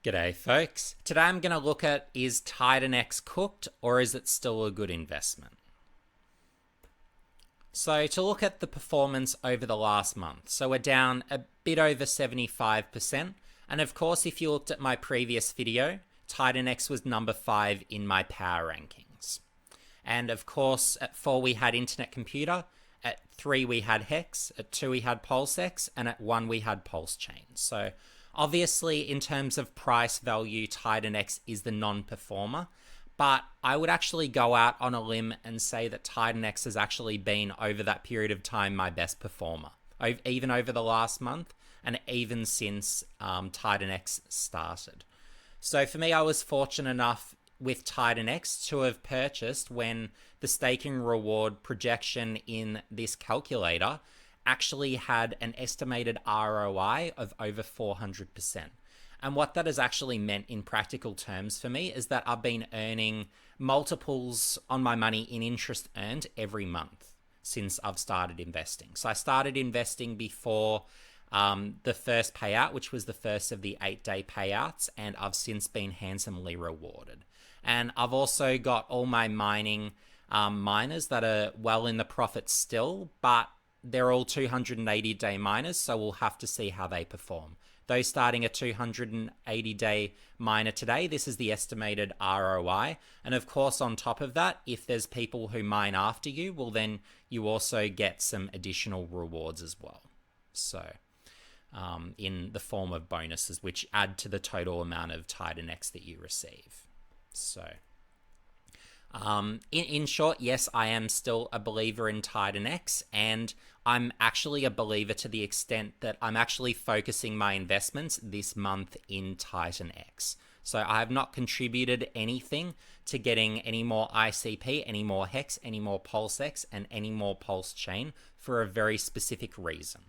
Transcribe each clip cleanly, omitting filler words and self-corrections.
G'day folks. Today I'm going to look at, is TitanX cooked or is it still a good investment? So to look at the performance over the last month, so we're down a bit over 75%, and of course if you looked at my previous video, TitanX was number 5 in my power rankings. And of course at 4 we had Internet Computer, at 3 we had Hex, at 2 we had PulseX, and at 1 we had Pulse Chain. So obviously, in terms of price value, TitanX is the non-performer, but I would actually go out on a limb and say that TitanX has actually been, over that period of time, my best performer, even over the last month, and even since TitanX started. So for me, I was fortunate enough with TitanX to have purchased when the staking reward projection in this calculator actually had an estimated ROI of over 400%. And what that has actually meant in practical terms for me is that I've been earning multiples on my money in interest earned every month since I've started investing. So I started investing before the first payout, which was the first of the 8-day payouts, and I've since been handsomely rewarded. And I've also got all my mining miners that are well in the profit still, but they're all 280-day miners, so we'll have to see how they perform. Those starting a 280-day miner today, this is the estimated ROI. And of course, on top of that, if there's people who mine after you, well, then you also get some additional rewards as well. So, in the form of bonuses, which add to the total amount of TitanX that you receive. So, in short, yes, I am still a believer in TitanX, and I'm actually a believer to the extent that I'm actually focusing my investments this month in TitanX. So I have not contributed anything to getting any more ICP, any more Hex, any more PulseX, and any more Pulse Chain for a very specific reason.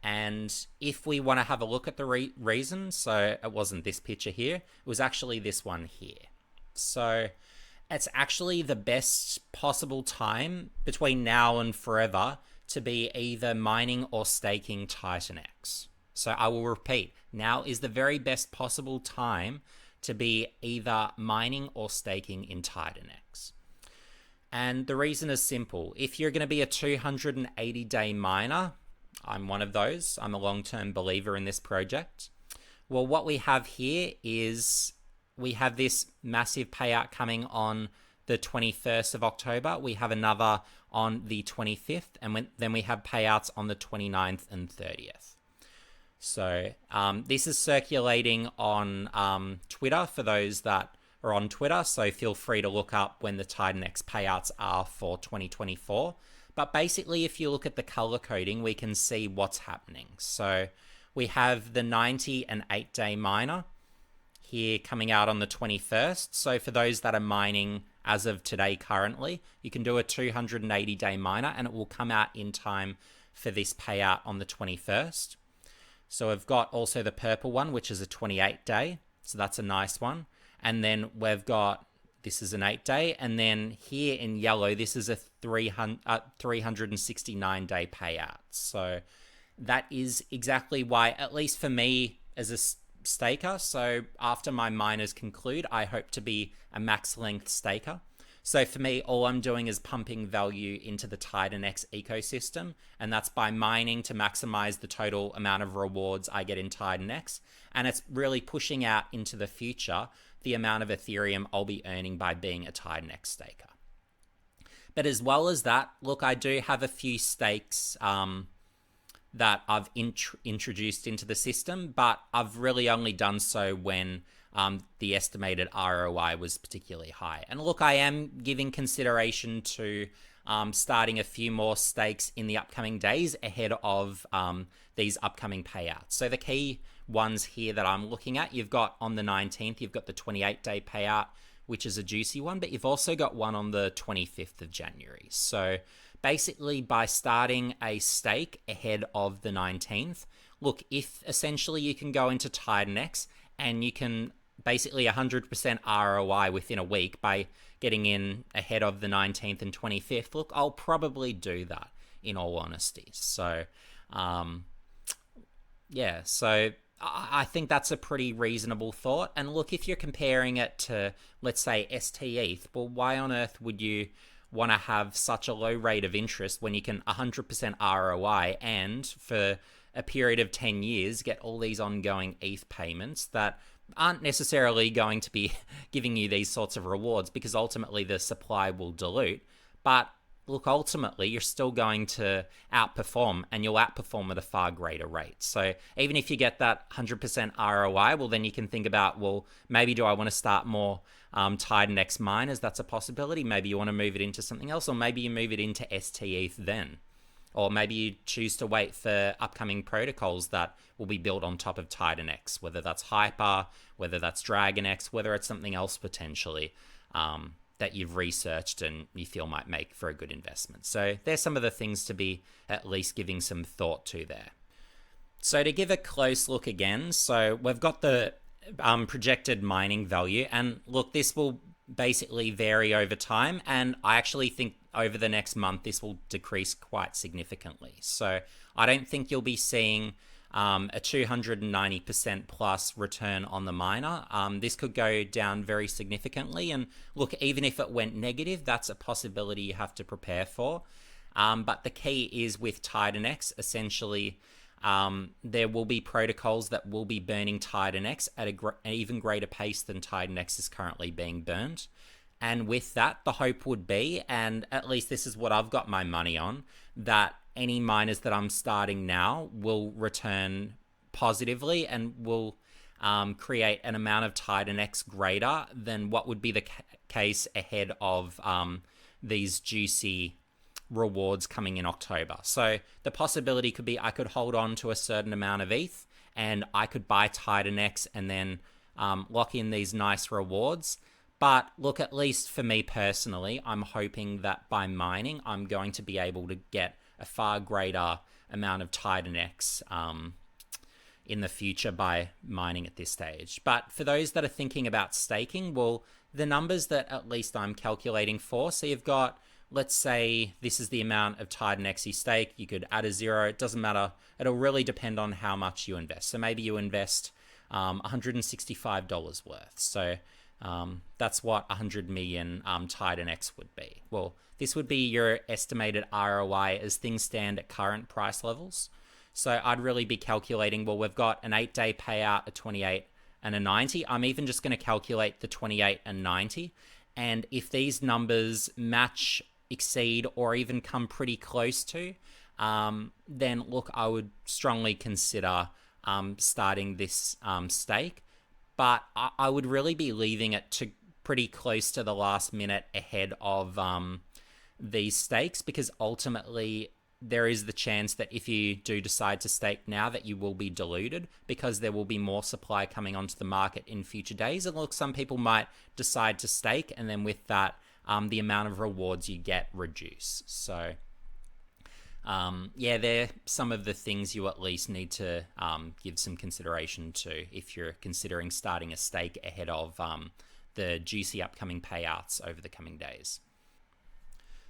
And if we want to have a look at the reason, so it wasn't this picture here, it was actually this one here. So it's actually the best possible time between now and forever to be either mining or staking TitanX. So I will repeat, now is the very best possible time to be either mining or staking in TitanX. And the reason is simple. If you're going to be a 280-day miner, I'm one of those. I'm a long-term believer in this project. Well, what we have here is we have this massive payout coming on the 21st of October. We have another on the 25th, and then we have payouts on the 29th and 30th. So this is circulating on Twitter for those that are on Twitter, so feel free to look up when the TitanX payouts are for 2024. But basically, if you look at the color coding, we can see what's happening. So we have the 90 and 8-day miner here coming out on the 21st. So for those that are mining as of today currently, you can do a 280-day miner and it will come out in time for this payout on the 21st. So we've got also the purple one, which is a 28-day. So that's a nice one. And then we've got, this is an 8-day. And then here in yellow, this is a 369-day payout. So that is exactly why, at least for me as a staker, so after my miners conclude, I hope to be a max length staker. So for me, all I'm doing is pumping value into the TitanX ecosystem, and that's by mining to maximize the total amount of rewards I get in TitanX, and it's really pushing out into the future the amount of Ethereum I'll be earning by being a TitanX staker. But as well as that, look, I do have a few stakes that I've introduced into the system, but I've really only done so when the estimated ROI was particularly high. And look, I am giving consideration to starting a few more stakes in the upcoming days ahead of these upcoming payouts. So the key ones here that I'm looking at, you've got on the 19th, you've got the 28-day payout, which is a juicy one, but you've also got one on the 25th of January. So basically, by starting a stake ahead of the 19th, look, if essentially you can go into TitanX and you can basically 100% ROI within a week by getting in ahead of the 19th and 25th, look, I'll probably do that in all honesty. So, yeah, so I think that's a pretty reasonable thought. And look, if you're comparing it to, let's say, stETH, well, why on earth would you want to have such a low rate of interest when you can 100% ROI and for a period of 10 years get all these ongoing ETH payments that aren't necessarily going to be giving you these sorts of rewards, because ultimately the supply will dilute. But look, ultimately, you're still going to outperform, and you'll outperform at a far greater rate. So even if you get that 100% ROI, well, then you can think about, well, maybe do I want to start more TitanX miners? That's a possibility. Maybe you want to move it into something else, or maybe you move it into stETH then. Or maybe you choose to wait for upcoming protocols that will be built on top of TitanX, whether that's Hyper, whether that's DragonX, whether it's something else potentially. That you've researched and you feel might make for a good investment. So there's some of the things to be at least giving some thought to there. So to give a close look again, so we've got the projected mining value, and look, this will basically vary over time, and I actually think over the next month this will decrease quite significantly. So I don't think you'll be seeing a 290% plus return on the miner. This could go down very significantly. And look, even if it went negative, that's a possibility you have to prepare for. But the key is with TitanX, essentially, there will be protocols that will be burning TitanX at an even greater pace than TitanX is currently being burned. And with that, the hope would be, and at least this is what I've got my money on, that any miners that I'm starting now will return positively and will create an amount of TitanX greater than what would be the case ahead of these juicy rewards coming in October. So the possibility could be I could hold on to a certain amount of ETH and I could buy TitanX and then lock in these nice rewards. But look, at least for me personally, I'm hoping that by mining, I'm going to be able to get a far greater amount of TitanX in the future by mining at this stage. But for those that are thinking about staking, well, the numbers that at least I'm calculating for, so you've got, let's say this is the amount of TitanX you stake, you could add a zero, it doesn't matter. It'll really depend on how much you invest. So maybe you invest $165 worth. So that's what 100 million TitanX would be. Well, this would be your estimated ROI as things stand at current price levels. So I'd really be calculating, well, we've got an 8-day payout, a 28 and a 90. I'm even just going to calculate the 28 and 90. And if these numbers match, exceed, or even come pretty close to, then look, I would strongly consider starting this stake. But I would really be leaving it to pretty close to the last minute ahead of these stakes, because ultimately there is the chance that if you do decide to stake now that you will be diluted, because there will be more supply coming onto the market in future days. And look, some people might decide to stake, and then with that, the amount of rewards you get reduce. So yeah, they're some of the things you at least need to give some consideration to if you're considering starting a stake ahead of the juicy upcoming payouts over the coming days.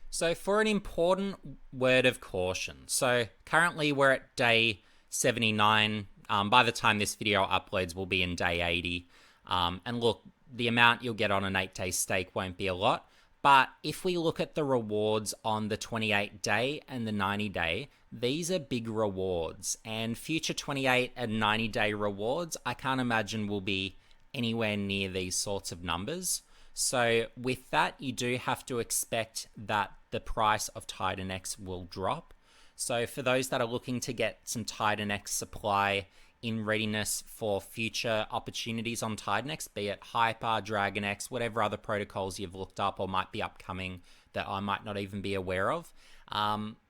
So for an important word of caution, so currently we're at day 79. By the time this video uploads, we'll be in day 80. And look, the amount you'll get on an 8-day stake won't be a lot. But if we look at the rewards on the 28-day and the 90-day, these are big rewards. And future 28 and 90-day rewards, I can't imagine will be anywhere near these sorts of numbers. So with that, you do have to expect that the price of TitanX will drop. So for those that are looking to get some TitanX supply in readiness for future opportunities on TitanX, be it Hyper, DragonX, whatever other protocols you've looked up or might be upcoming that I might not even be aware of,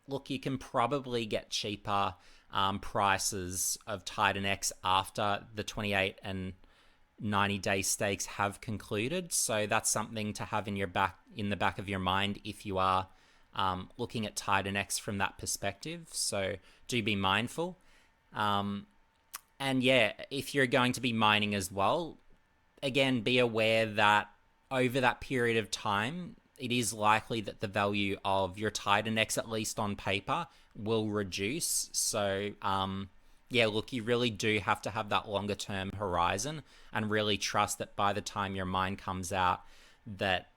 look, you can probably get cheaper prices of TitanX after the 28 and 90-day stakes have concluded. So that's something to have in the back of your mind if you are looking at TitanX from that perspective. So do be mindful. And yeah, if you're going to be mining as well, again, be aware that over that period of time, it is likely that the value of your TitanX, at least on paper, will reduce. So Yeah, look, you really do have to have that longer term horizon and really trust that by the time your mine comes out, that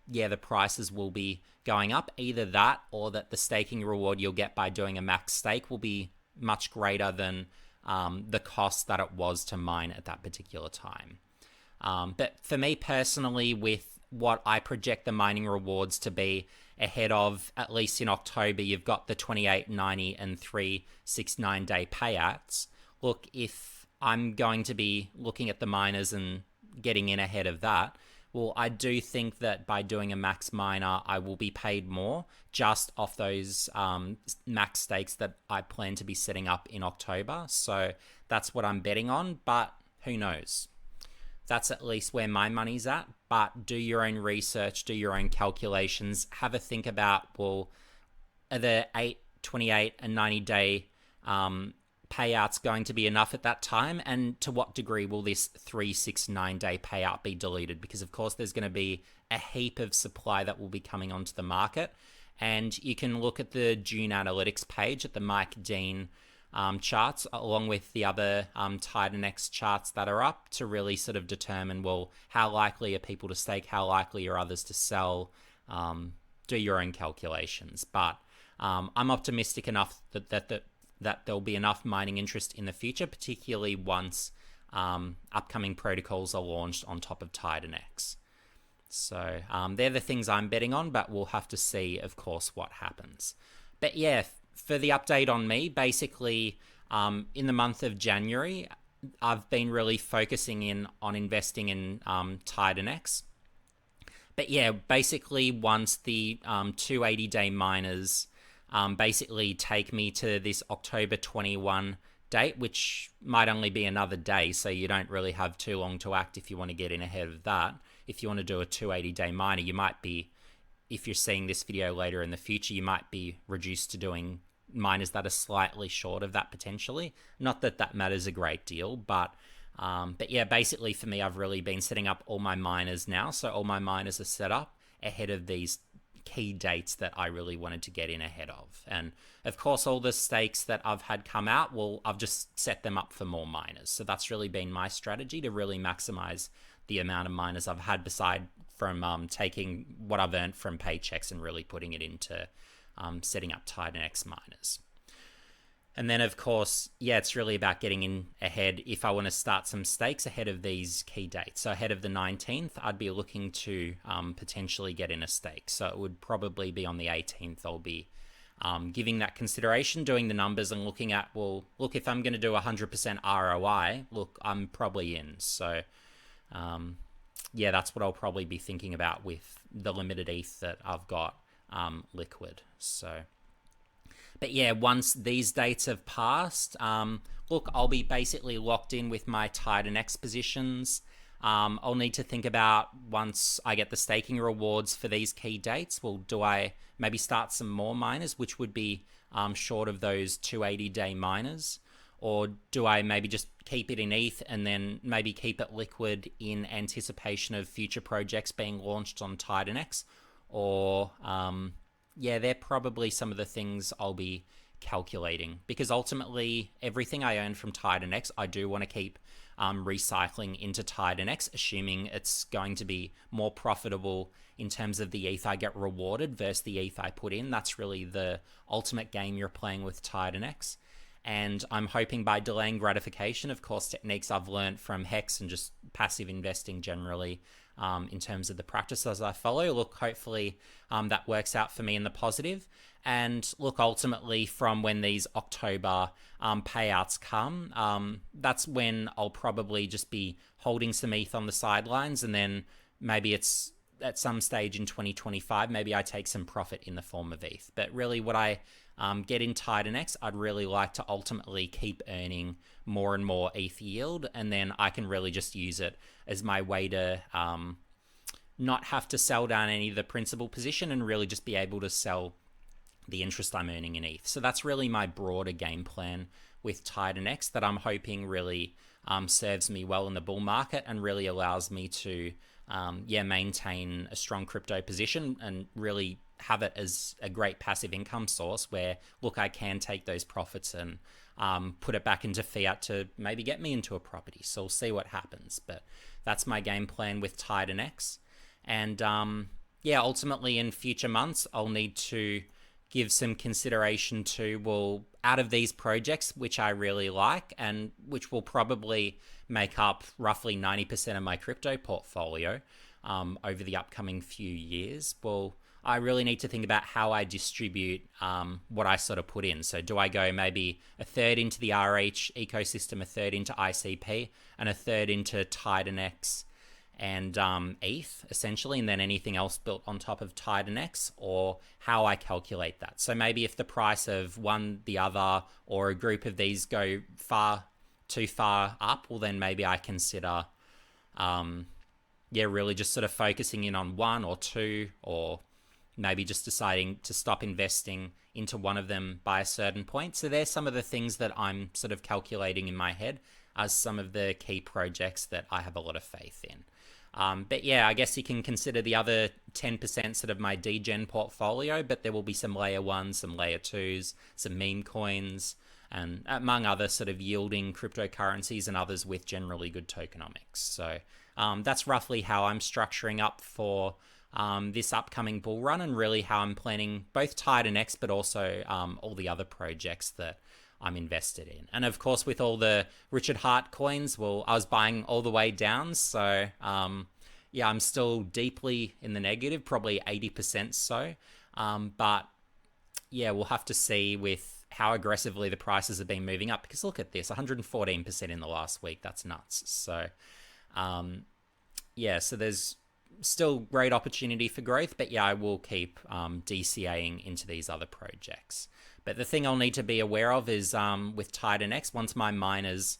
yeah, the prices will be going up. Either that or that the staking reward you'll get by doing a max stake will be much greater than the cost that it was to mine at that particular time. But for me personally, with what I project the mining rewards to be ahead of, at least in October, you've got the 28, 90, and 369-day payouts. Look, if I'm going to be looking at the miners and getting in ahead of that, well, I do think that by doing a max miner, I will be paid more just off those max stakes that I plan to be setting up in October. So that's what I'm betting on, but who knows? That's at least where my money's at. But do your own research, do your own calculations, have a think about, well, are the 8, 28, and 90-day payouts going to be enough at that time? And to what degree will this 369-day payout be diluted? Because, of course, there's going to be a heap of supply that will be coming onto the market. And you can look at the June analytics page at the Mike Dean charts, along with the other TitanX charts that are up, to really sort of determine, well, how likely are people to stake, how likely are others to sell. Do your own calculations. But I'm optimistic enough that there'll be enough mining interest in the future, particularly once upcoming protocols are launched on top of TitanX. So they're the things I'm betting on, but we'll have to see, of course, what happens. But yeah, for the update on me, basically, in the month of January, I've been really focusing in on investing in TitanX. But yeah, basically, once the 280-day miners basically take me to this October 21 date, which might only be another day, so you don't really have too long to act if you want to get in ahead of that. If you want to do a 280-day miner, you might be, if you're seeing this video later in the future, you might be reduced to doing miners that are slightly short of that potentially. Not that that matters a great deal, but yeah, basically for me, I've really been setting up all my miners now. So all my miners are set up ahead of these key dates that I really wanted to get in ahead of. And of course, all the stakes that I've had come out, well, I've just set them up for more miners. So that's really been my strategy to really maximize the amount of miners I've had, beside from taking what I've earned from paychecks and really putting it into setting up TitanX miners. And then, of course, yeah, it's really about getting in ahead if I want to start some stakes ahead of these key dates. So ahead of the 19th, I'd be looking to potentially get in a stake. So it would probably be on the 18th. I'll be giving that consideration, doing the numbers and looking at, well, look, if I'm going to do 100% ROI, look, I'm probably in. So yeah, that's what I'll probably be thinking about with the limited ETH that I've got liquid. So, but yeah, once these dates have passed, look, I'll be basically locked in with my TitanX positions. I'll need to think about, once I get the staking rewards for these key dates, well, do I maybe start some more miners, which would be short of those 280-day miners? Or do I maybe just keep it in ETH and then maybe keep it liquid in anticipation of future projects being launched on TitanX? Or, yeah, they're probably some of the things I'll be calculating. Because ultimately, everything I earn from TitanX, I do want to keep recycling into TitanX, assuming it's going to be more profitable in terms of the ETH I get rewarded versus the ETH I put in. That's really the ultimate game you're playing with TitanX. And I'm hoping by delaying gratification, of course, techniques I've learned from Hex and just passive investing generally, in terms of the practices I follow, look, hopefully that works out for me in the positive. And look, ultimately, from when these October payouts come, that's when I'll probably just be holding some ETH on the sidelines, and then maybe it's at some stage in 2025, maybe I take some profit in the form of ETH. But really, what I get in TitanX, I'd really like to ultimately keep earning more and more ETH yield, and then I can really just use it as my way to not have to sell down any of the principal position and really just be able to sell the interest I'm earning in ETH. So that's really my broader game plan with TitanX that I'm hoping really serves me well in the bull market and really allows me to maintain a strong crypto position and really have it as a great passive income source where, look, I can take those profits and put it back into fiat to maybe get me into a property. So we'll see what happens. But that's my game plan with TitanX. And yeah, ultimately in future months, I'll need to give some consideration to, well, out of these projects, which I really like and which will probably make up roughly 90% of my crypto portfolio over the upcoming few years, well, I really need to think about how I distribute what I sort of put in. So do I go maybe a third into the RH ecosystem, a third into ICP, and a third into TitanX and ETH, essentially, and then anything else built on top of TitanX, or how I calculate that. So maybe if the price of one, the other, or a group of these go too far up, well, then maybe I consider, really just sort of focusing in on one or two, or maybe just deciding to stop investing into one of them by a certain point. So there's some of the things that I'm sort of calculating in my head as some of the key projects that I have a lot of faith in. But yeah, I guess you can consider the other 10% sort of my degen portfolio, but there will be some layer ones, some layer twos, some meme coins, and among other sort of yielding cryptocurrencies and others with generally good tokenomics. So that's roughly how I'm structuring up for this upcoming bull run, and really how I'm planning both TitanX but also all the other projects that I'm invested in. And of course, with all the Richard Hart coins, well, I was buying all the way down. So yeah, I'm still deeply in the negative, probably 80% so. But yeah, we'll have to see with how aggressively the prices have been moving up, because look at this, 114% in the last week. That's nuts. So yeah, so there's still great opportunity for growth, but yeah, I will keep DCAing into these other projects. But the thing I'll need to be aware of is with TitanX, once my miners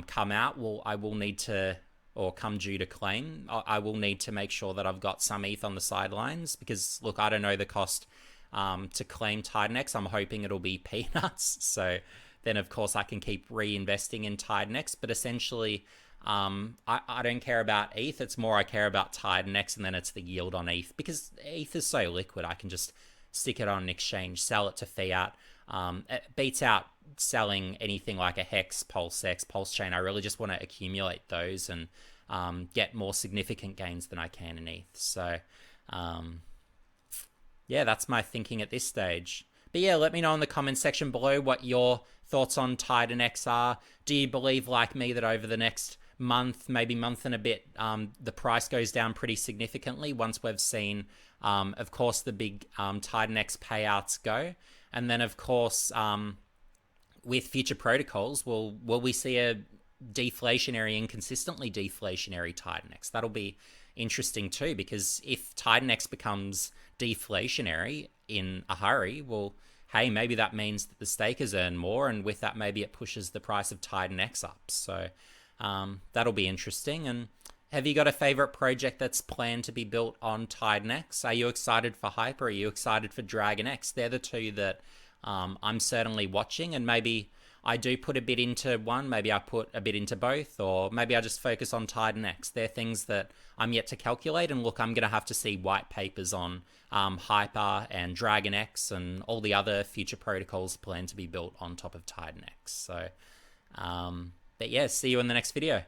come out, well, I will need to, or come due to claim, I will need to make sure that I've got some ETH on the sidelines, because look, I don't know the cost to claim TitanX. I'm hoping it'll be peanuts. So then of course I can keep reinvesting in TitanX, but essentially I don't care about ETH. It's more I care about TitanX, and then it's the yield on ETH, because ETH is so liquid. I can just stick it on an exchange, sell it to fiat. It beats out selling anything like a Hex, PulseX, Pulse Chain. I really just want to accumulate those and get more significant gains than I can in ETH. So yeah, that's my thinking at this stage. But yeah, let me know in the comments section below what your thoughts on TitanX are. Do you believe, like me, that over the next month, maybe month and a bit, the price goes down pretty significantly once we've seen, of course, the big TitanX payouts go? And then, of course, with future protocols, will we see a deflationary and consistently deflationary TitanX? That'll be interesting too, because if TitanX becomes deflationary in a hurry, well, hey, maybe that means that the stakers earn more, and with that, maybe it pushes the price of TitanX up. So that'll be interesting. And have you got a favorite project that's planned to be built on TitanX? Are you excited for Hyper? Are you excited for DragonX? They're the two that I'm certainly watching, and maybe I do put a bit into one, maybe I put a bit into both, or maybe I just focus on TitanX. They're things that I'm yet to calculate, and look, I'm going to have to see white papers on Hyper and DragonX and all the other future protocols planned to be built on top of TitanX. So, but yeah, see you in the next video.